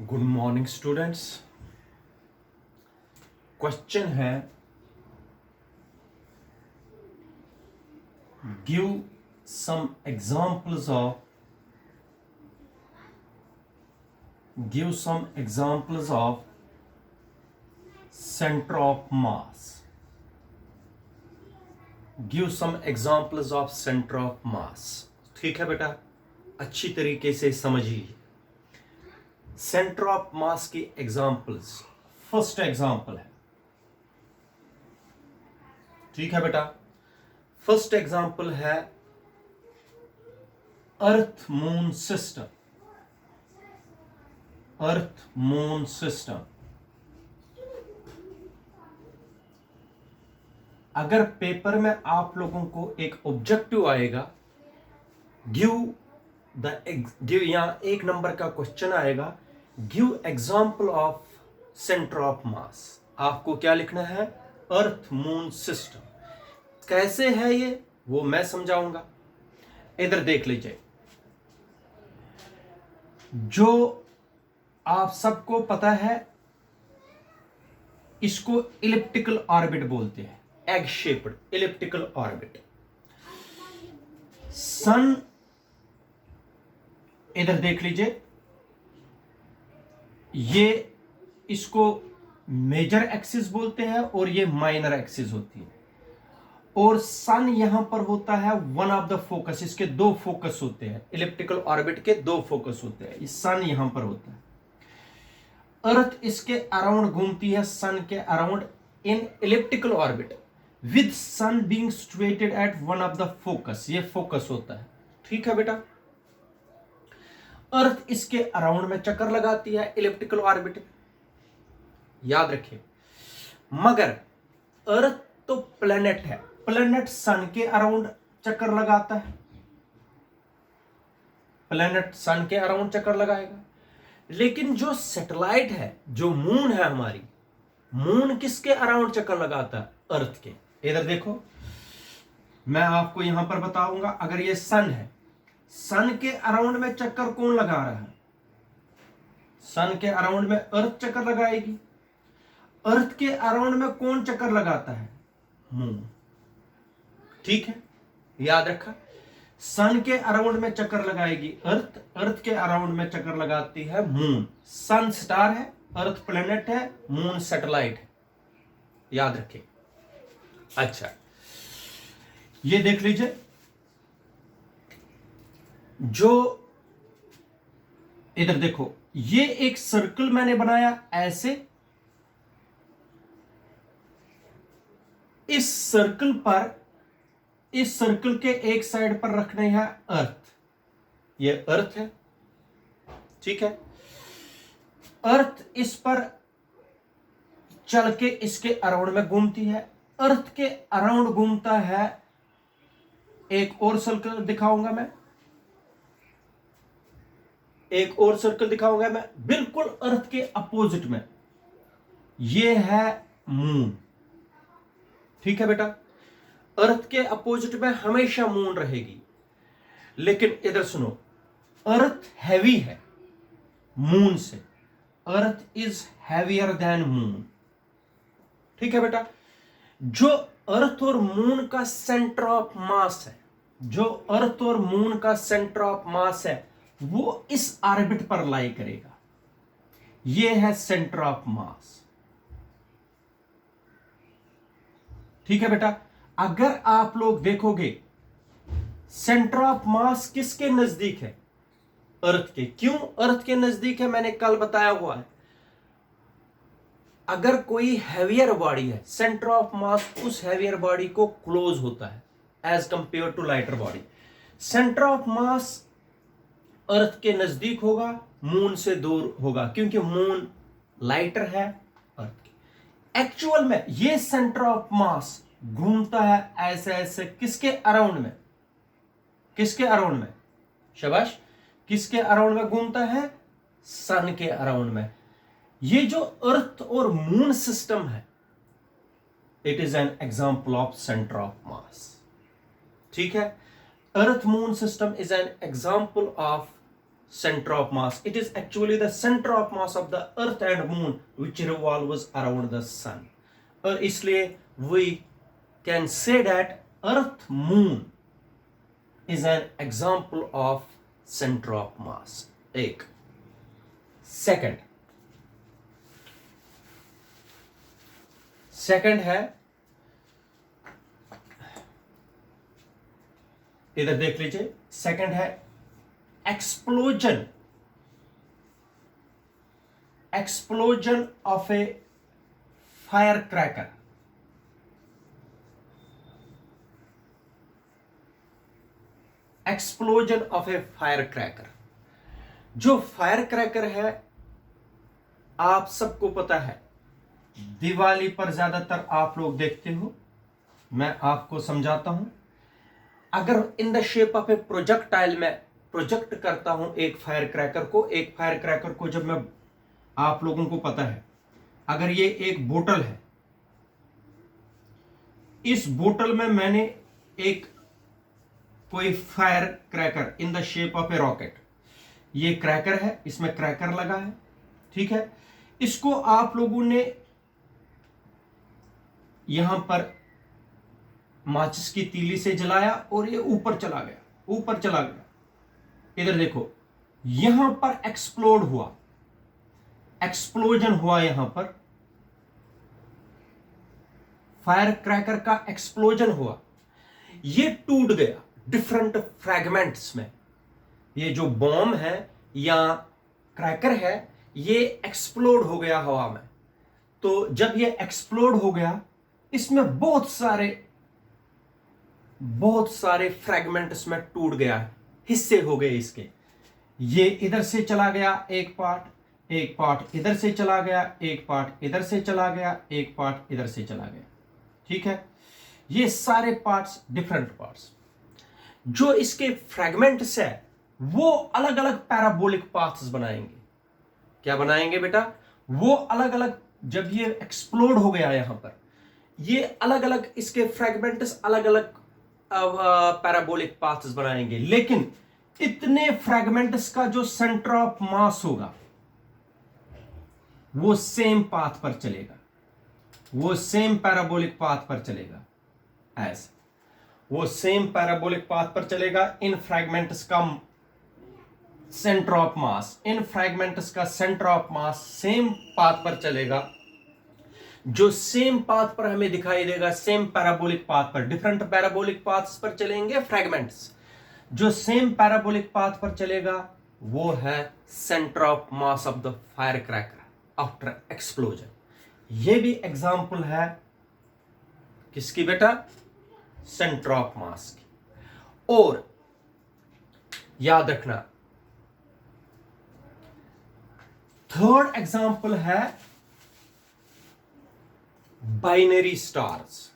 Good morning students. Question है give some examples of centre of mass. Give some examples of centre of mass. ठीक है बेटा, अच्छी तरीके से समझिए। सेंटर ऑफ मास की एग्जांपल्स, फर्स्ट एग्जांपल है, ठीक है बेटा, फर्स्ट एग्जांपल है earth moon system. Earth moon system. अगर पेपर में आप लोगों को एक ऑब्जेक्टिव आएगा, गिव यहां एक नंबर का क्वेश्चन आएगा, give example of centre of मास। आपको क्या लिखना है? Earth moon system. कैसे है ये वो मैं समझाऊंगा। इधर देख लीजिए, जो आप सबको पता है इसको इलिप्टिकल ऑर्बिट बोलते हैं, एग शेप्ड इलिप्टिकल ऑर्बिट। सन, इधर देख लीजिए, ये इसको मेजर एक्सिस बोलते हैं और ये माइनर एक्सिस होती है। और सन यहां पर होता है वन ऑफ द फोकस। इसके दो फोकस होते हैं, इलिप्टिकल ऑर्बिट के दो फोकस होते हैं। सन यहां पर होता है, अर्थ इसके अराउंड घूमती है, सन के around in elliptical orbit with sun being situated at one of the focus. ये फोकस होता है, ठीक है बेटा। अर्थ इसके अराउंड में चक्कर लगाती है इलिप्टिकल ऑर्बिट में, याद रखिए। मगर अर्थ तो प्लेनेट है, प्लेनेट सन के अराउंड चक्कर लगाता है, प्लेनेट सन के अराउंड चक्कर लगाएगा। लेकिन जो सैटेलाइट है, जो मून है हमारी, मून किसके अराउंड चक्कर लगाता है? अर्थ के। इधर देखो, मैं आपको यहां पर बताऊंगा। अगर ये सन है, सन के अराउंड में चक्कर कौन लगा रहा है? सन के अराउंड में अर्थ चक्कर लगाएगी। अर्थ के अराउंड में कौन चक्कर लगाता है? मून, ठीक है, याद रखा। सन के अराउंड में चक्कर लगाएगी अर्थ, अर्थ के अराउंड में चक्कर लगाती है मून। सन स्टार है, अर्थ प्लेनेट है, मून सैटेलाइट है, याद रखिए। अच्छा, ये देख लीजिए, जो इधर देखो, ये एक सर्कल मैंने बनाया ऐसे। इस सर्कल पर, इस सर्कल के एक साइड पर रखने है अर्थ। ये अर्थ है, ठीक है। अर्थ इस पर चल के इसके अराउंड में घूमती है। अर्थ के अराउंड घूमता है एक और सर्कल दिखाऊंगा मैं, एक और सर्कल दिखाऊंगा मैं बिल्कुल अर्थ के अपोजिट में। ये है मून, ठीक है बेटा। अर्थ के अपोजिट में हमेशा मून रहेगी। लेकिन इधर सुनो, अर्थ हैवी है मून से, earth is heavier than moon, ठीक है बेटा। जो अर्थ और मून का सेंटर ऑफ मास है, जो अर्थ और मून का सेंटर ऑफ मास है, वो इस ऑर्बिट पर लाई करेगा। ये है सेंटर ऑफ मास, ठीक है बेटा। अगर आप लोग देखोगे, सेंटर ऑफ मास किसके नजदीक है? अर्थ के। क्यों अर्थ के नजदीक है? मैंने कल बताया हुआ है। अगर कोई हैवियर बॉडी है, सेंटर ऑफ मास उस हैवियर बॉडी को क्लोज होता है as compare to lighter body. Centre of mass earth के नजदीक होगा, मून से दूर होगा, क्योंकि मून लाइटर है अर्थ के। एक्चुअल में ये सेंटर ऑफ मास घूमता है ऐसे ऐसे किसके अराउंड में? किसके अराउंड में? शाबाश, किसके अराउंड में घूमता है? सन के अराउंड में। ये जो अर्थ और मून सिस्टम है, it is an example of centre of mass, ठीक है। Earth moon system is an example of center of mass. It is actually the center of mass of the earth and moon which revolves around the sun. और इसलिए we can say that earth moon is an example of center of mass. एक second है, इधर देख लीजिए, second है explosion of A fire cracker. Explosion of A fire cracker. जो fire cracker है आप सबको पता है, दिवाली पर ज्यादातर आप लोग देखते हो. मैं आपको समझाता हूं. अगर in the shape of A projectile में प्रोजेक्ट करता हूं एक फायर क्रैकर को जब मैं, आप लोगों को पता है, अगर ये एक बोतल है, इस बोतल में मैंने एक कोई fire cracker in the shape of A rocket, ये क्रैकर है, इसमें क्रैकर लगा है, ठीक है. इसको आप लोगों ने यहां पर माचिस की तीली से जलाया और ये ऊपर चला गया. इधर देखो, यहां पर एक्सप्लोजन हुआ, यहां पर फायर क्रैकर का एक्सप्लोजन हुआ, ये टूट गया डिफरेंट फ्रैगमेंट्स में. ये जो बॉम्ब है या क्रैकर है, ये एक्सप्लोड हो गया हवा में. तो जब ये एक्सप्लोड हो गया, इसमें बहुत सारे फ्रैगमेंट्स में टूट गया, हिस्से हो गए इसके. ये इधर से चला गया एक पार्ट इधर से चला गया, एक पार्ट इधर से चला गया, एक पार्ट इधर से चला गया, ठीक है. ये सारे पार्ट्स, डिफरेंट पार्ट्स, जो इसके फ्रैगमेंट्स है, वो अलग अलग पैराबोलिक पाथ्स बनाएंगे. क्या बनाएंगे बेटा? वो अलग अलग, जब ये एक्सप्लोड हो गया यहां पर, ये अलग अलग इसके फ्रैगमेंट्स अलग अलग पैराबोलिक पाथ्स बनाएंगे. लेकिन इतने फ्रैगमेंट्स का जो सेंटर ऑफ मास होगा, वो सेम पाथ पर चलेगा, वो सेम पैराबोलिक पाथ पर चलेगा. ऐसे वो सेम पैराबोलिक पाथ पर चलेगा. इन फ्रैगमेंट्स का centre of mass same path पर चलेगा. जो सेम पाथ पर हमें दिखाई देगा, सेम पैराबोलिक पाथ पर, डिफरेंट पैराबोलिक पाथ्स पर चलेंगे फ्रैगमेंट्स. जो सेम पैराबोलिक पाथ पर चलेगा, वो है centre of mass of the fire cracker after explosion. ये भी एग्जांपल है किसकी बेटा? सेंटर ऑफ मास की. और याद रखना, थर्ड एग्जांपल है बाइनरी स्टार्स.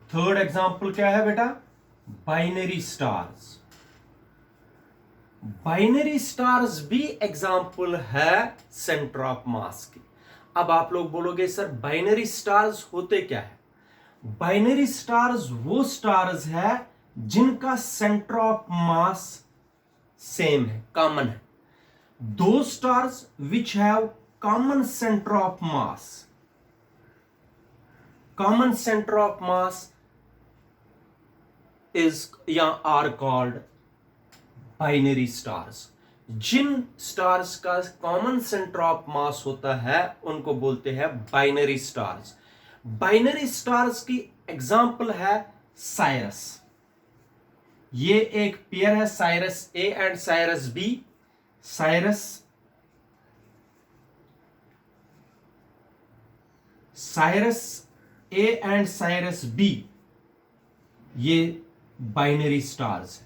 थर्ड एग्जांपल क्या है बेटा? Binary stars. बाइनरी स्टार्स भी एग्जांपल है सेंटर ऑफ मास की. अब आप लोग बोलोगे सर बाइनरी स्टार्स होते क्या है? बाइनरी स्टार्स वो स्टार्स है जिनका सेंटर ऑफ मास सेम है, कॉमन है. Those stars which have common center of mass is या are called binary stars. जिन स्टार्स का कॉमन सेंटर ऑफ मास होता है उनको बोलते हैं बाइनरी स्टार्स. बाइनरी स्टार्स की एग्जांपल है साइरस. ये एक पेयर है, Sirius A and Sirius B. Sirius A and Sirius B, ये बाइनरी स्टार्स है.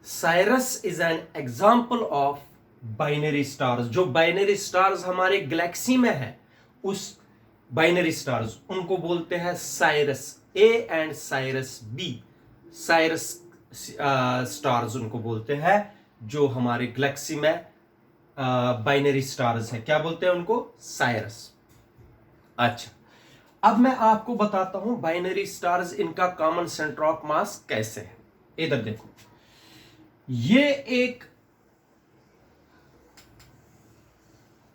Sirius is an example of binary stars. जो बाइनरी स्टार्स हमारे गैलेक्सी में है, उस बाइनरी स्टार्स उनको बोलते हैं Sirius A and Sirius B. Sirius stars उनको बोलते हैं जो हमारे गैलेक्सी में बाइनरी स्टार्स है. क्या बोलते हैं उनको? साइरस. अच्छा, अब मैं आपको बताता हूं बाइनरी स्टार्स, इनका कॉमन सेंटर ऑफ मास कैसे है. इधर देखो, ये एक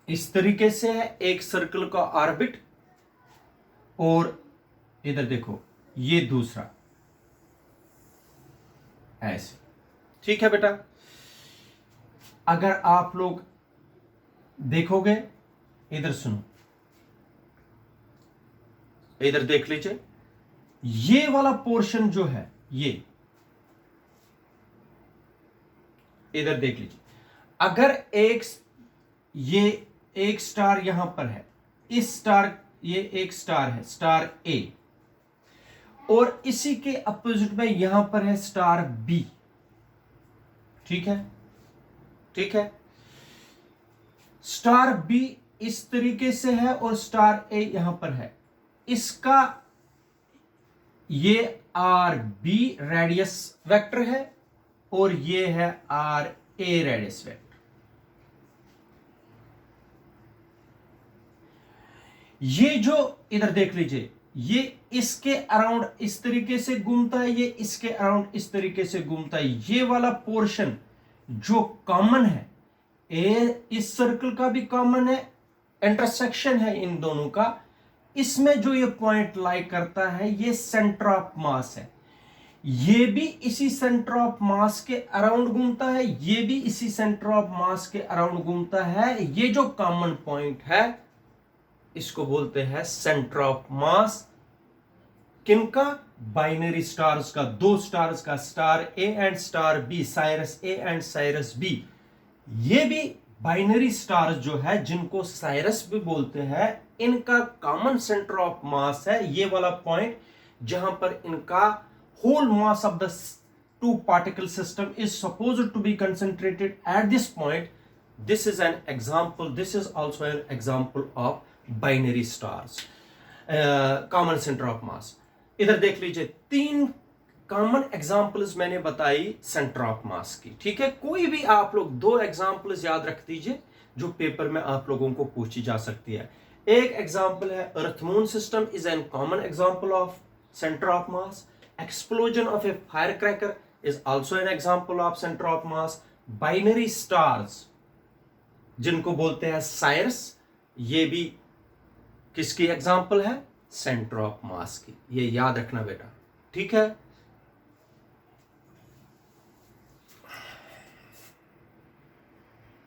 इस तरीके से है, एक सर्कल का ऑर्बिट, और इधर देखो ये दूसरा ऐसे। ठीक है बेटा, अगर आप लोग देखोगे, इधर सुनो, इधर देख लीजिए, ये वाला पोर्शन जो है, ये इधर देख लीजिए, अगर ये एक स्टार यहां पर है, इस स्टार, ये एक स्टार है, स्टार ए, और इसी के अपोजिट में यहां पर है स्टार बी। ठीक है, ठीक है, स्टार बी इस तरीके से है और स्टार ए यहां पर है, इसका ये आर बी रेडियस वेक्टर है और ये है आर ए रेडियस वेक्टर। ये जो इधर देख लीजिए, ये इसके अराउंड इस तरीके से घूमता है, ये इसके अराउंड इस तरीके से घूमता है। ये वाला पोर्शन जो कॉमन है, ए इस सर्कल का भी कॉमन है, इंटरसेक्शन है इन दोनों का, इसमें जो ये पॉइंट लाई करता है, ये सेंटर ऑफ मास है। ये भी इसी सेंटर ऑफ मास के अराउंड घूमता है, ये भी इसी सेंटर ऑफ मास के अराउंड घूमता है। ये जो कॉमन पॉइंट है, इसको बोलते हैं सेंटर ऑफ मास। किनका? बाइनरी स्टार्स का, दो स्टार्स का, star A and star B, Sirius A and Sirius B. ये भी बाइनरी स्टार्स जो है, जिनको साइरस भी बोलते हैं, इनका कॉमन सेंटर ऑफ मास है ये वाला पॉइंट, जहां पर इनका whole mass of the two particle system is supposed to be concentrated at this point. This is an example, this is also an example of binary stars, common centre of mass. इधर देख लीजिए, तीन common examples मैंने बताई centre of मास की। ठीक है, कोई भी आप लोग दो एग्जांपल्स याद रख दीजिए जो पेपर में आप लोगों को पूछी जा सकती है। एक एग्जांपल है earth moon system is an common example of centre of mass. Explosion of A fire cracker is also an example of centre of mass. Binary stars जिनको बोलते हैं साइरस, ये भी किसकी एग्जांपल है? सेंटर ऑफ मास की। ये याद रखना बेटा, ठीक है।